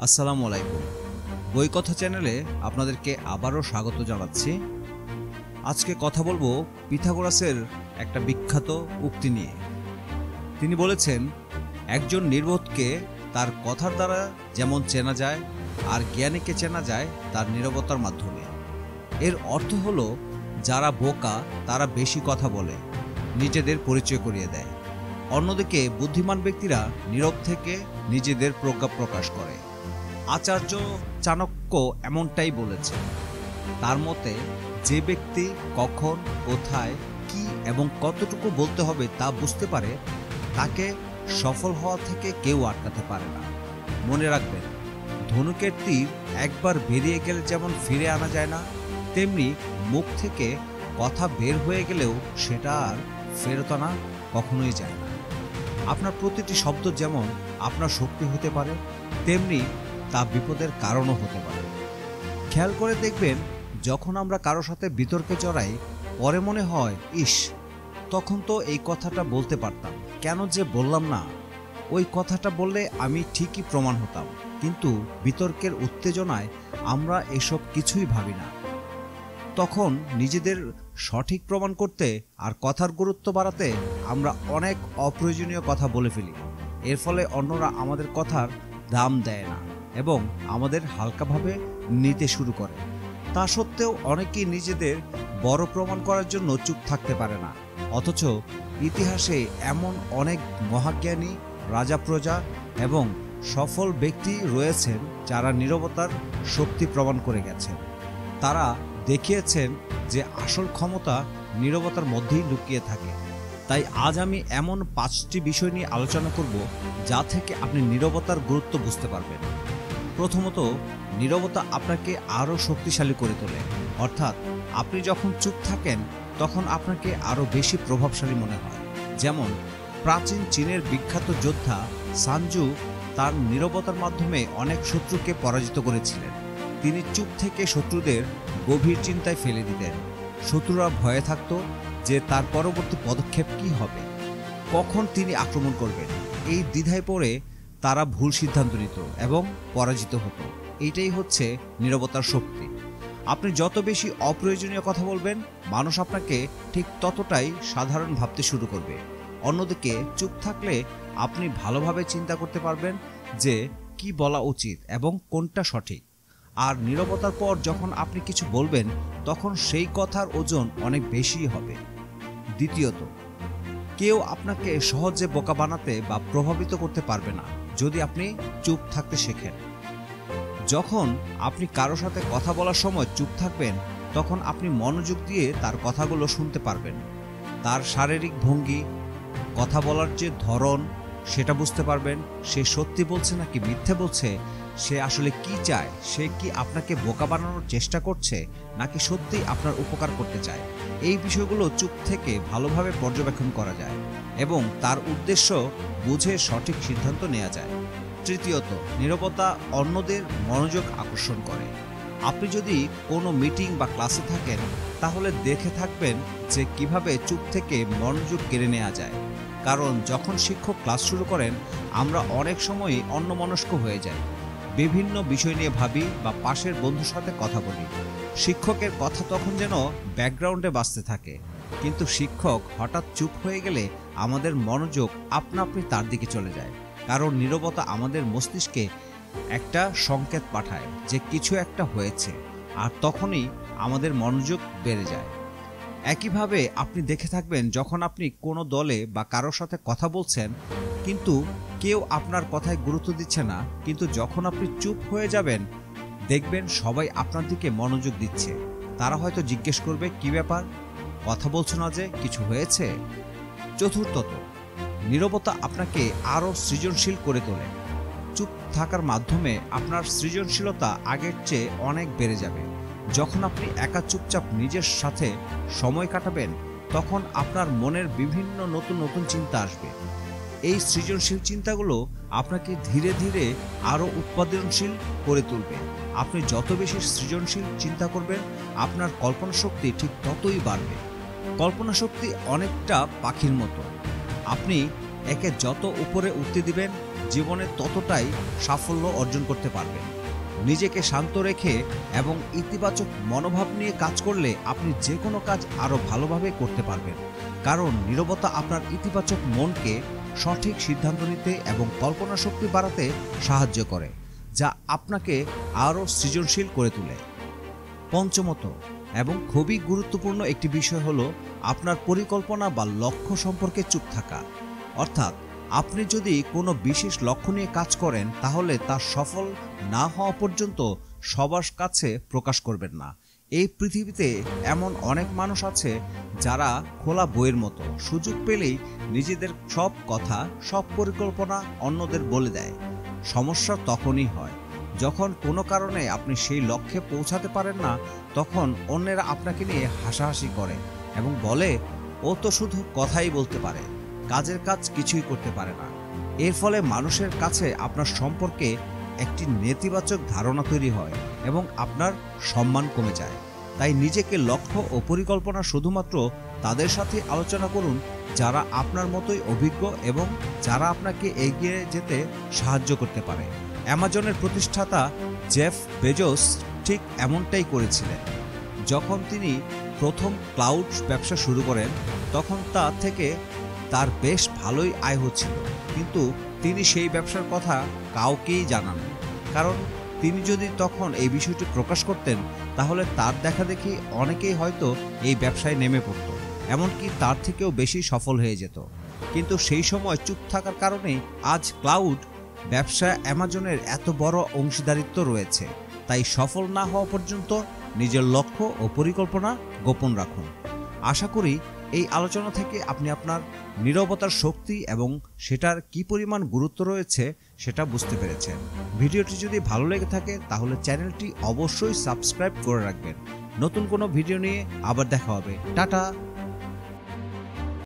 আসসালামু আলাইকুম। বই কথা চ্যানেলে আপনাদেরকে আবারও স্বাগত জানাচ্ছি। আজকে কথা বলবো পিথাগোরাসের একটা বিখ্যাত উক্তি নিয়ে। তিনি বলেছেন, একজন নির্বোধকে তার কথার দ্বারা যেমন চেনা যায়, আর জ্ঞানীকে চেনা যায় তার নীরবতার মাধ্যমে। এর অর্থ হলো, যারা বোকা তারা বেশি কথা বলে, নিজেদের পরিচয় করিয়ে দেয়। অন্যদিকে বুদ্ধিমান ব্যক্তিরা নীরব থেকে নিজেদের প্রজ্ঞা প্রকাশ করে। আচার্য চাণক্য এমনটাই বলেছেন। তার মতে, যে ব্যক্তি কখন, কোথায়, কি এবং কতটুকু বলতে হবে তা বুঝতে পারে, তাকে সফল হওয়া থেকে কেউ আটকাতে পারে না। মনে রাখবেন, ধনুকের তীর একবার বেরিয়ে গেলে যেমন ফিরে আনা যায় না, তেমনি মুখ থেকে কথা বের হয়ে গেলেও সেটা আর ফেরত আনা কখনোই যায় না। আপনার প্রতিটি শব্দ যেমন আপনার শক্তি হতে পারে, তেমনি তা বিপদের কারণও হতে পারে। খেয়াল করে দেখবেন, যখন আমরা কারো সাথে বিতর্কে জড়াই, পরে মনে হয়, ইস, তখন তো এই কথাটা বলতে পারতাম, কেন যে বললাম না। ওই কথাটা বললে আমি ঠিকই প্রমাণ হতাম। কিন্তু বিতর্কের উত্তেজনায় আমরা এসব কিছুই ভাবি না। তখন নিজেদের সঠিক প্রমাণ করতে আর কথার গুরুত্ব বাড়াতে আমরা অনেক অপ্রয়োজনীয় কথা বলে ফেলি। এর ফলে অন্যরা আমাদের কথার দাম দেয় না এবং আমাদের হালকাভাবে নিতে শুরু করে। তা সত্ত্বেও অনেকেই নিজেদের বড় প্রমাণ করার জন্য চুপ থাকতে পারে না। অথচ ইতিহাসে এমন অনেক মহাজ্ঞানী, রাজা প্রজা এবং সফল ব্যক্তি রয়েছেন যারা নীরবতার শক্তি প্রমাণ করে গেছেন। তারা দেখিয়েছেন যে আসল ক্ষমতা নীরবতার মধ্যেই লুকিয়ে থাকে। তাই আজ আমি এমন 5টি বিষয় নিয়ে আলোচনা করব, যা থেকে আপনি নীরবতার গুরুত্ব বুঝতে পারবেন। প্রথমত, নীরবতা আপনাকে আরও শক্তিশালী করে তোলে। অর্থাৎ আপনি যখন চুপ থাকেন, তখন আপনাকে আরও বেশি প্রভাবশালী মনে হয়। যেমন প্রাচীন চীনের বিখ্যাত যোদ্ধা সানজু তার নীরবতার মাধ্যমে অনেক শত্রুকে পরাজিত করেছিলেন। তিনি চুপ থেকে শত্রুদের গভীর চিন্তায় ফেলে দিতেন। শত্রুরা ভয়ে থাকত যে তার পরবর্তী পদক্ষেপ কী হবে, কখন তিনি আক্রমণ করবেন। এই দ্বিধায় পড়ে তারা ভুল সিদ্ধান্ত নিত এবং পরাজিত হতো। এইটাই হচ্ছে নীরবতার শক্তি। আপনি যত বেশি অপ্রয়োজনীয় কথা বলবেন, মানুষ আপনাকে ঠিক ততটাই সাধারণ ভাবতে শুরু করবে। অন্যদিকে চুপ থাকলে আপনি ভালোভাবে চিন্তা করতে পারবেন যে কি বলা উচিত এবং কোনটা সঠিক। আর নীরবতার পর যখন আপনি কিছু বলবেন, তখন সেই কথার ওজন অনেক বেশি হবে। দ্বিতীয়ত, কেউ আপনাকে সহজে বোকা বানাতে বা প্রভাবিত করতে পারবে না যদি আপনি চুপ থাকতে শেখেন। যখন আপনি কারো সাথে কথা বলার সময় চুপ থাকবেন, তখন আপনি মনোযোগ দিয়ে তার কথাগুলো শুনতে পারবেন। তার শারীরিক ভঙ্গি, কথা বলার যে ধরন, সেটা বুঝতে পারবেন। সে সত্যি বলছে নাকি মিথ্যে বলছে, সে আসলে কি চায়, সে কি আপনাকে বোকা বানানোর চেষ্টা করছে নাকি সত্যিই আপনার উপকার করতে চায়। এই বিষয়গুলো চুপ থেকে ভালোভাবে পর্যবেক্ষণ করা যায় এবং তার উদ্দেশ্য বুঝে সঠিক সিদ্ধান্ত নেওয়া যায়। তৃতীয়ত, নীরবতা অন্যদের মনোযোগ আকর্ষণ করে। আপনি যদি কোনো মিটিং বা ক্লাসে থাকেন, তাহলে দেখে থাকবেন যে কিভাবে চুপ থেকে মনোযোগ কেড়ে নেওয়া যায়। কারণ যখন শিক্ষক ক্লাস শুরু করেন, আমরা অনেক সময়ই অন্যমনস্ক হয়ে যাই, বিভিন্ন বিষয় নিয়ে ভাবি বা পাশের বন্ধুর সাথে কথা বলি। শিক্ষকের কথা তখন যেন ব্যাকগ্রাউন্ডে বাজতে থাকে, কিন্তু শিক্ষক হঠাৎ চুপ হয়ে গেলে আমাদের মনোযোগ আপনা আপনি তার দিকে চলে যায়। কারণ নীরবতা আমাদের মস্তিষ্কে একটা সংকেত পাঠায় যে কিছু একটা হয়েছে, আর তখনই আমাদের মনোযোগ বেড়ে যায়। একইভাবে আপনি দেখে থাকবেন, যখন আপনি কোনো দলে বা কারোর সাথে কথা বলছেন, কিন্তু কেউ আপনার কথায় গুরুত্ব দিচ্ছে না, কিন্তু যখন আপনি চুপ হয়ে যাবেন, দেখবেন সবাই আপনার দিকে মনোযোগ দিচ্ছে। তারা হয়তো জিজ্ঞেস করবে, কি ব্যাপার, কথা বলছো না যে, কিছু হয়েছে? চতুর্থত, নীরবতা আপনাকে আরও সৃজনশীল করে তোলে। চুপ থাকার মাধ্যমে আপনার সৃজনশীলতা আগের চেয়ে অনেক বেড়ে যাবে। যখন আপনি একা চুপচাপ নিজের সাথে সময় কাটাবেন, তখন আপনার মনের বিভিন্ন নতুন নতুন চিন্তা আসবে। এই সৃজনশীল চিন্তাগুলো আপনাকে ধীরে ধীরে আরও উৎপাদনশীল করে তুলবে। আপনি যত বেশি সৃজনশীল চিন্তা করবেন, আপনার কল্পনা শক্তি ঠিক ততই বাড়বে। কল্পনা শক্তি অনেকটা পাখির মতো। আপনি একে যত উপরে উঠতে দিবেন, জীবনে ততটাই সাফল্য অর্জন করতে পারবেন। নিজেকে শান্ত রেখে এবং ইতিবাচক মনোভাব নিয়ে কাজ করলে আপনি যে কোনো কাজ আরও ভালোভাবে করতে পারবেন, কারণ নীরবতা আপনার ইতিবাচক মনকে সঠিক সিদ্ধান্ত নিতে এবং কল্পনা শক্তি বাড়াতে সাহায্য করে, যা আপনাকে আরও সৃজনশীল করে তোলে। পঞ্চমত এবং খুবই গুরুত্বপূর্ণ একটি বিষয় হলো আপনার পরিকল্পনা বা লক্ষ্য সম্পর্কে চুপ থাকা। অর্থাৎ আপনি যদি কোনো বিশেষ লক্ষ্য নিয়ে কাজ করেন তাহলে তা সফল না হওয়া পর্যন্ত সবার কাছে প্রকাশ করবেন না। এই পৃথিবীতে এমন অনেক মানুষ আছে যারা খোলা বইয়ের মতো, সুযোগ পেলেই নিজেদের সব কথা, সব পরিকল্পনা অন্যদের বলে দেয়। সমস্যা তখনই হয় যখন কোনো কারণে আপনি সেই লক্ষ্যে পৌঁছাতে পারেন না, তখন অন্যেরা আপনাকে নিয়ে হাসাহাসি করে এবং বলে, ও তো শুধু কথাই বলতে পারে, কাজের কাজ কিছুই করতে পারে না। এর ফলে মানুষের কাছে আপনার সম্পর্কে একটি নেতিবাচক ধারণা তৈরি হয় এবং আপনার সম্মান কমে যায়। তাই নিজেকে লক্ষ্য ও পরিকল্পনা শুধুমাত্র তাদের সাথে আলোচনা করুন যারা আপনার মতোই অভিজ্ঞ এবং যারা আপনাকে এগিয়ে যেতে সাহায্য করতে পারে। অ্যামাজনের প্রতিষ্ঠাতা জেফ বেজোস ঠিক এমনটাই করেছিলেন। যখন তিনি প্রথম ক্লাউড ব্যবসা শুরু করেন তখন তা থেকে তার বেশ ভালোই আয় হচ্ছিল, কিন্তু তিনি সেই ব্যবসার কথা কাউকেই জানান, কারণ তিনি যদি তখন এই বিষয়টি প্রকাশ করতেন তাহলে তার দেখাদেখি অনেকেই হয়তো এই ব্যবসায় নেমে পড়ত, এমনকি তার থেকেও বেশি সফল হয়ে যেত। কিন্তু সেই সময় চুপ থাকার কারণেই আজ ক্লাউড ব্যবসা অ্যামাজনের এত বড় অংশীদারিত্ব রয়েছে। তাই সফল না হওয়া পর্যন্ত নিজের লক্ষ্য ও পরিকল্পনা গোপন রাখুন। আশা করি এই আলোচনা থেকে আপনি আপনার নীরবতার শক্তি এবং সেটার কি পরিমাণ গুরুত্ব রয়েছে সেটা বুঝতে পেরেছেন। ভিডিওটি যদি ভালো লেগে থাকে তাহলে চ্যানেলটি অবশ্যই সাবস্ক্রাইব করে রাখবেন। নতুন কোনো ভিডিও নিয়ে আবার দেখা হবে। টাটা।